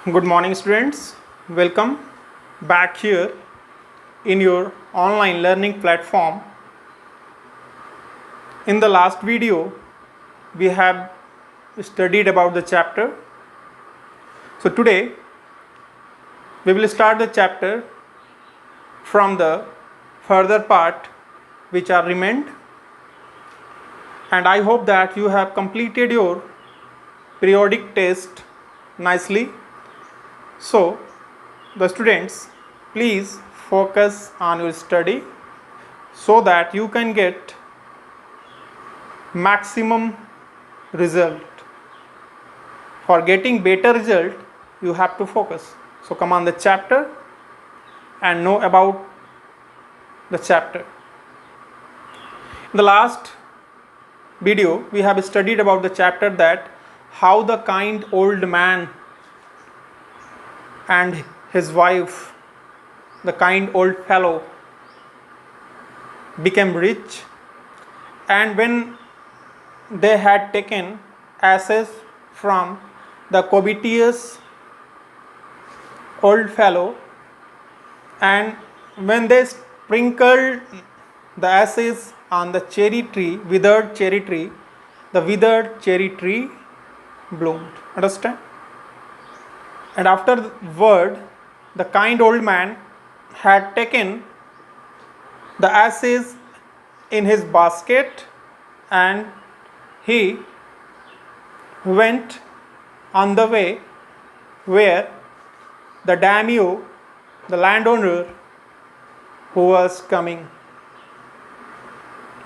Good morning, students. Welcome back here in your online learning platform. In the last video, we have studied about the chapter. So today, we will start the chapter from the further part which are remained. And I hope that you have completed your periodic test nicely. So, the students, please focus on your study so that you can get maximum result. For getting better result, you have to focus. So come on the chapter and know about the chapter. In the last video, we have studied about the chapter that how the kind old man and his wife, the kind old fellow, became rich, and when they had taken ashes from the covetous old fellow, and when they sprinkled the ashes on the cherry tree, withered cherry tree, the withered cherry tree bloomed. Understand? And afterward, the kind old man had taken the ashes in his basket, and he went on the way where the daimyo, the landowner who was coming,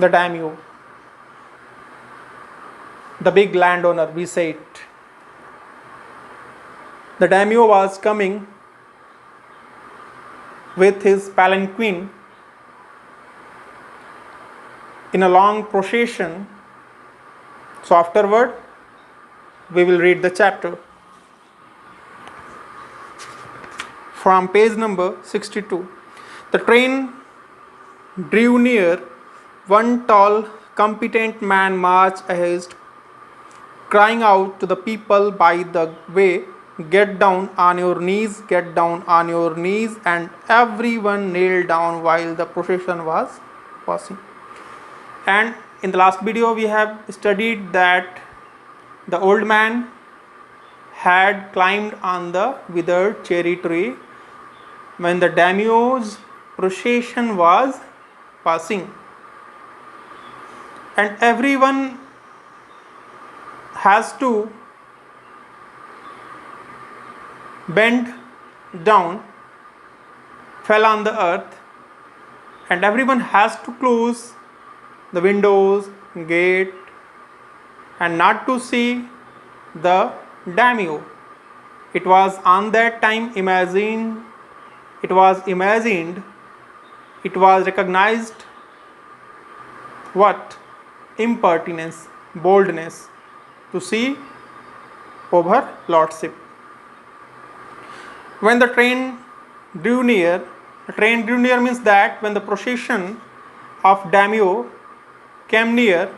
the daimyo, the big landowner, we say it. The daimyo was coming with his palanquin in a long procession. So afterward, we will read the chapter from page number 62. The train drew near. One tall, competent man marched ahead, crying out to the people by the way, "Get down on your knees, get down on your knees," and everyone kneeled down while the procession was passing. And in the last video, we have studied that the old man had climbed on the withered cherry tree when the daimyo's procession was passing. And everyone has to bend down, fell on the earth, and everyone has to close the windows, gate, and not to see the daimyo. It was on that time imagined, it was recognized what? Impertinence, boldness to see over lordship. When the train drew near means that when the procession of daimyo came near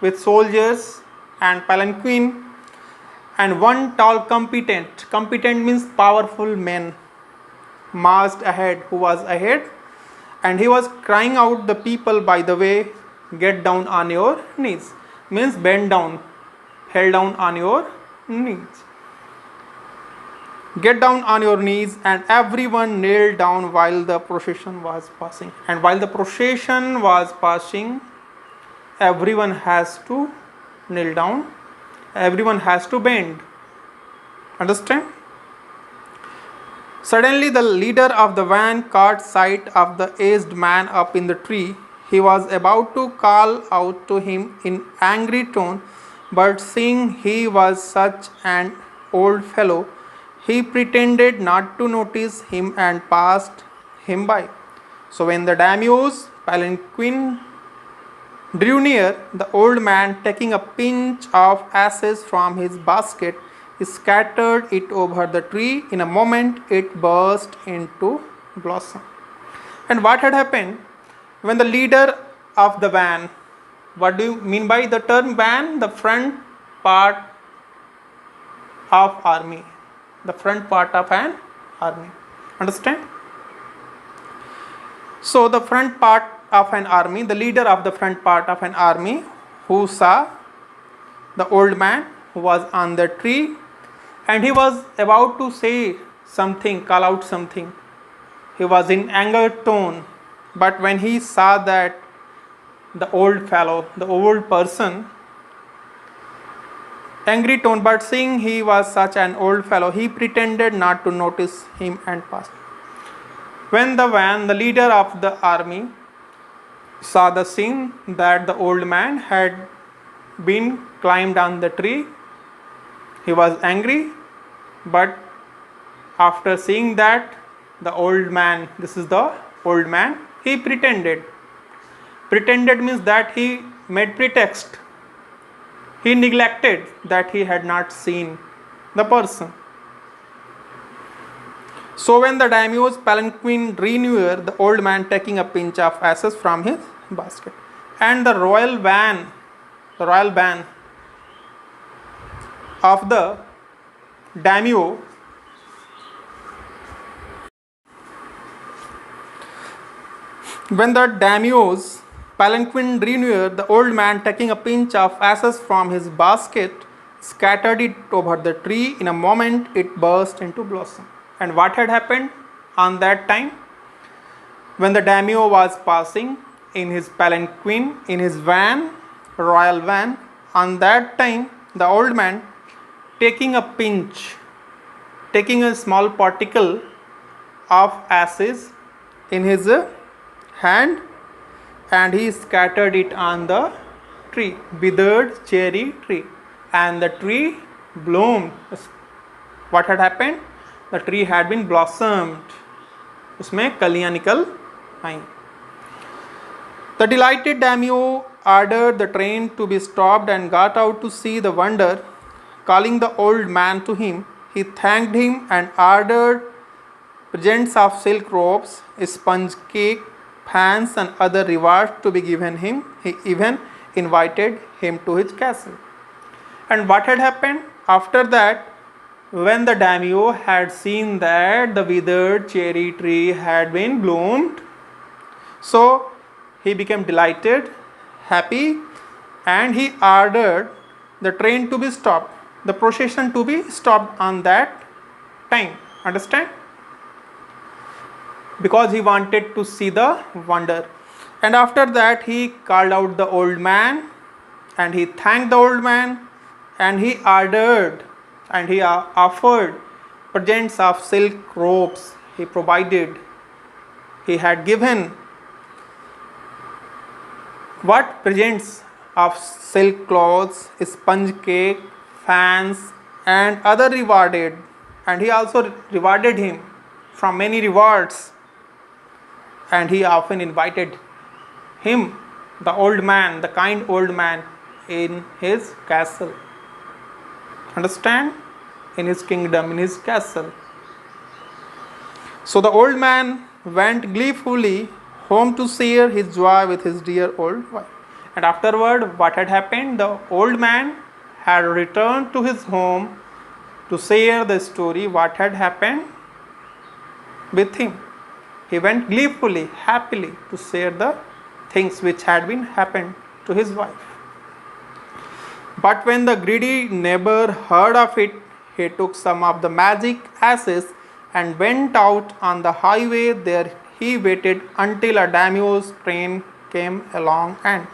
with soldiers and palanquin, and one tall competent means powerful man, marched ahead, who was ahead, and he was crying out the people by the way, "Get down on your knees," means bend down, fell down on your knees. Get down on your knees, and everyone knelt down while the procession was passing. And while the procession was passing, everyone has to kneel down, everyone has to bend. Understand? Suddenly the leader of the van caught sight of the aged man up in the tree. He was about to call out to him in angry tone, but seeing he was such an old fellow, he pretended not to notice him and passed him by. So when the daimyo's palanquin drew near, the old man, taking a pinch of ashes from his basket, scattered it over the tree. In a moment, it burst into blossom. And what had happened? When the leader of the van, what do you mean by the term van? The front part of army, the front part of an army. Understand? So the front part of an army, the leader of the front part of an army, who saw the old man who was on the tree, and he was about to say something, call out something. He was in anger tone, but when he saw that the old fellow, the old person, angry tone, but seeing he was such an old fellow, he pretended not to notice him and passed. When the leader of the army, saw the scene that the old man had been climbed on the tree, he was angry, but after seeing that the old man, this is the old man, he pretended. Pretended means that he made pretext. He neglected that he had not seen the person. So when the daimyo's palanquin drew near, the old man taking a pinch of ashes from his basket, and the royal van of the daimyo when the daimyo's palanquin drew near, the old man taking a pinch of ashes from his basket scattered it over the tree. In a moment it burst into blossom. And what had happened on that time? When the daimyo was passing in his palanquin, in his van, royal van, on that time the old man taking a pinch, taking a small particle of ashes in his hand, and he scattered it on the tree, withered cherry tree, and the tree bloomed. What had happened? The tree had been blossomed. उसमें कलियां निकल आई. The delighted daimyo ordered the train to be stopped and got out to see the wonder. Calling the old man to him, he thanked him and ordered presents of silk robes, sponge cake, fans, and other rewards to be given him. He even invited him to his castle. And what had happened after that? When the daimyo had seen that the withered cherry tree had been bloomed, so he became delighted, happy, and he ordered the train to be stopped, the procession to be stopped on that time. Understand? Because he wanted to see the wonder. And after that he called out the old man, and he thanked the old man, and he ordered and he offered presents of silk robes. He provided, he had given what? Presents of silk clothes, sponge cake, fans, and other rewarded. And he also rewarded him from many rewards. And he often invited him, the old man, the kind old man, in his castle. Understand? In his kingdom, in his castle. So the old man went gleefully home to share his joy with his dear old wife. And afterward, what had happened? The old man had returned to his home to share the story, what had happened with him. He went gleefully, happily to share the things which had been happened to his wife. But when the greedy neighbor heard of it, he took some of the magic ashes and went out on the highway. There he waited until a daimyo's train came along, and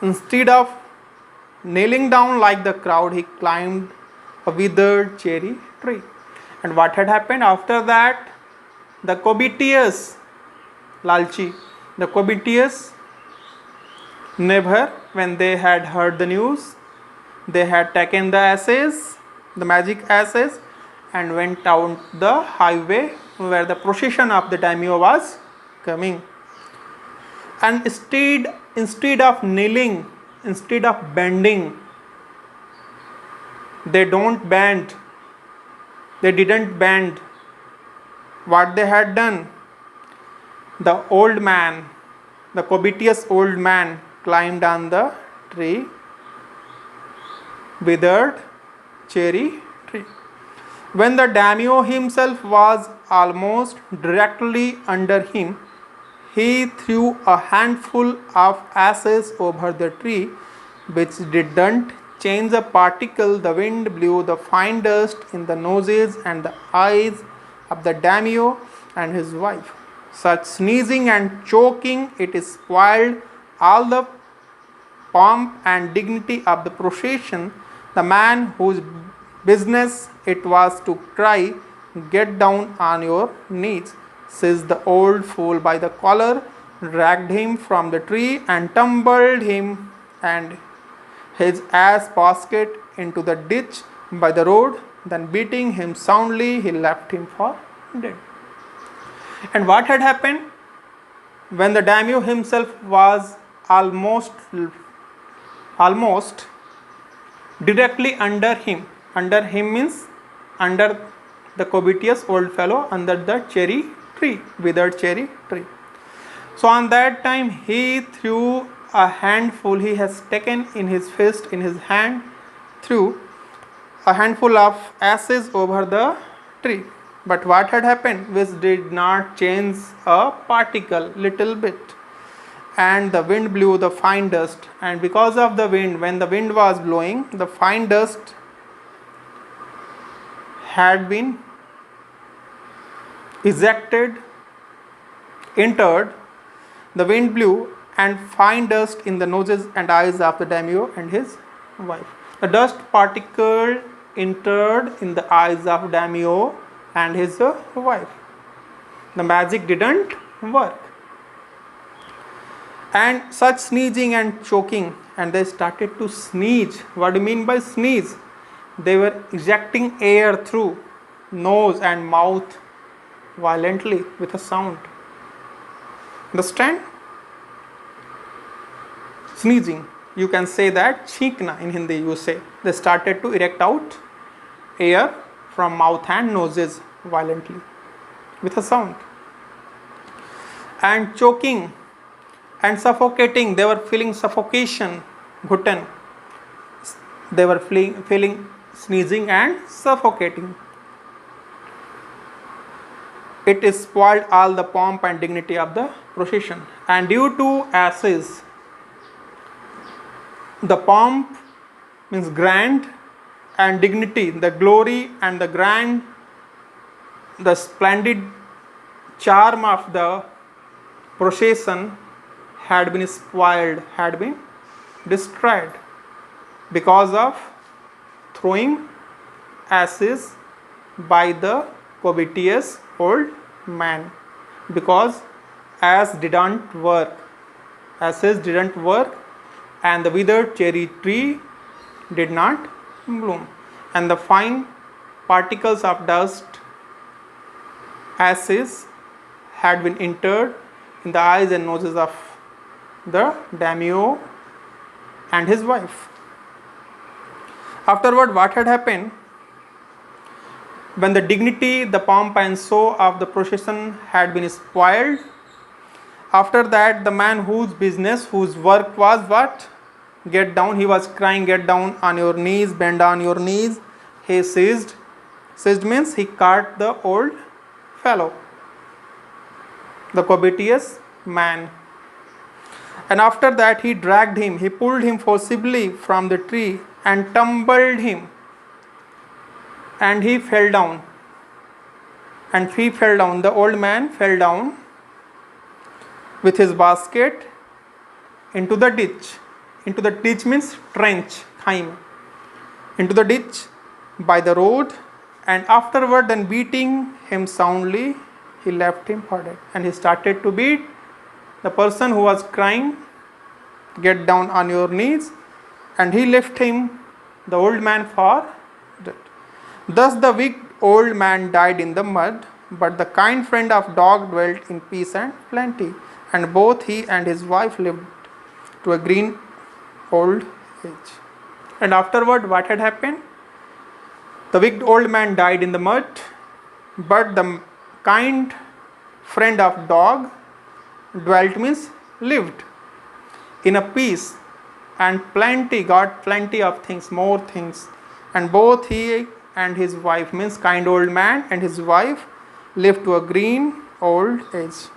instead of kneeling down like the crowd, he climbed a withered cherry tree. And what had happened after that? The covetous Lalchi, the covetous neighbor, when they had heard the news, they had taken the ashes, the magic ashes, and went down the highway where the procession of the daimyo was coming. And instead of kneeling, instead of bending, they didn't bend. What they had done? The old man, the covetous old man, climbed on the tree, withered cherry tree. When the daimyo himself was almost directly under him, he threw a handful of ashes over the tree, which didn't change a particle. The wind blew the fine dust in the noses and the eyes of the daimyo and his wife. Such sneezing and choking, it spoiled all the pomp and dignity of the procession. The man whose business it was to cry, "Get down on your knees," seized the old fool by the collar, dragged him from the tree, and tumbled him and his ass basket into the ditch by the road. Then, beating him soundly, he left him for dead. And what had happened? When the daimyo himself was almost directly under him. Under him means under the covetous old fellow, under the cherry tree, withered cherry tree. So on that time he threw a handful, he has taken in his fist, in his hand, threw a handful of ashes over the tree. But what had happened? Which did not change a particle, little bit. And the wind blew the fine dust, and because of the wind, when the wind was blowing, the fine dust had been ejected, entered. The wind blew and fine dust in the noses and eyes of the daimyo and his wife. The dust particle entered in the eyes of daimyo and his wife. The magic didn't work. And such sneezing and choking, and they started to sneeze. What do you mean by sneeze? They were ejecting air through nose and mouth violently with a sound. Understand? Sneezing. You can say that chikna in Hindi you say. They started to erect out air from mouth and noses violently with a sound. And choking and suffocating, they were feeling suffocation, ghutan. They were feeling sneezing and suffocating. It spoiled all the pomp and dignity of the procession. And due to ashes, the pomp means grand, and dignity, the glory and the grand, the splendid charm of the procession had been spoiled, had been destroyed because of throwing ashes by the covetous old man. Because ashes didn't work, and the withered cherry tree did not bloom, and the fine particles of dust, ashes, had been entered in the eyes and noses of the daimyo and his wife. Afterward, what had happened? When the dignity, the pomp and show of the procession had been spoiled, after that the man whose business, whose work was what? Get down. He was crying, "Get down on your knees, bend on your knees." He seized. Seized means he caught the old fellow, the covetous man. And after that he dragged him, he pulled him forcibly from the tree and tumbled him. And he fell down. The old man fell down with his basket into the ditch. Into the ditch means trench, khaim. Into the ditch by the road, and afterward, then beating him soundly, he left him for dead. And he started to beat the person who was crying, "Get down on your knees," and he left him, the old man, for dead. Thus the weak old man died in the mud, but the kind friend of dog dwelt in peace and plenty, and both he and his wife lived to a green old age. And afterward, what had happened? The wicked old man died in the mud, but the kind friend of dog dwelt means lived in a peace and plenty, got plenty of things, more things, and both he and his wife, means kind old man and his wife, lived to a green old age,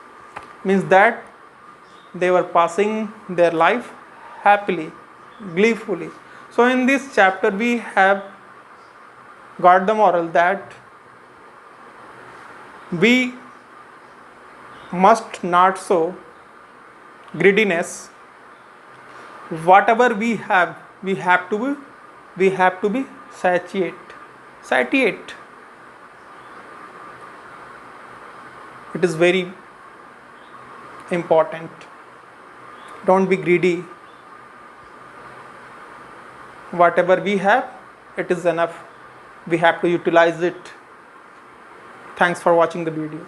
means that they were passing their life happily, gleefully. So in this chapter we have got the moral that we must not show greediness. Whatever we have to be satiate. It is very important. Don't be greedy. Whatever we have, it is enough. We have to utilize it. Thanks for watching the video.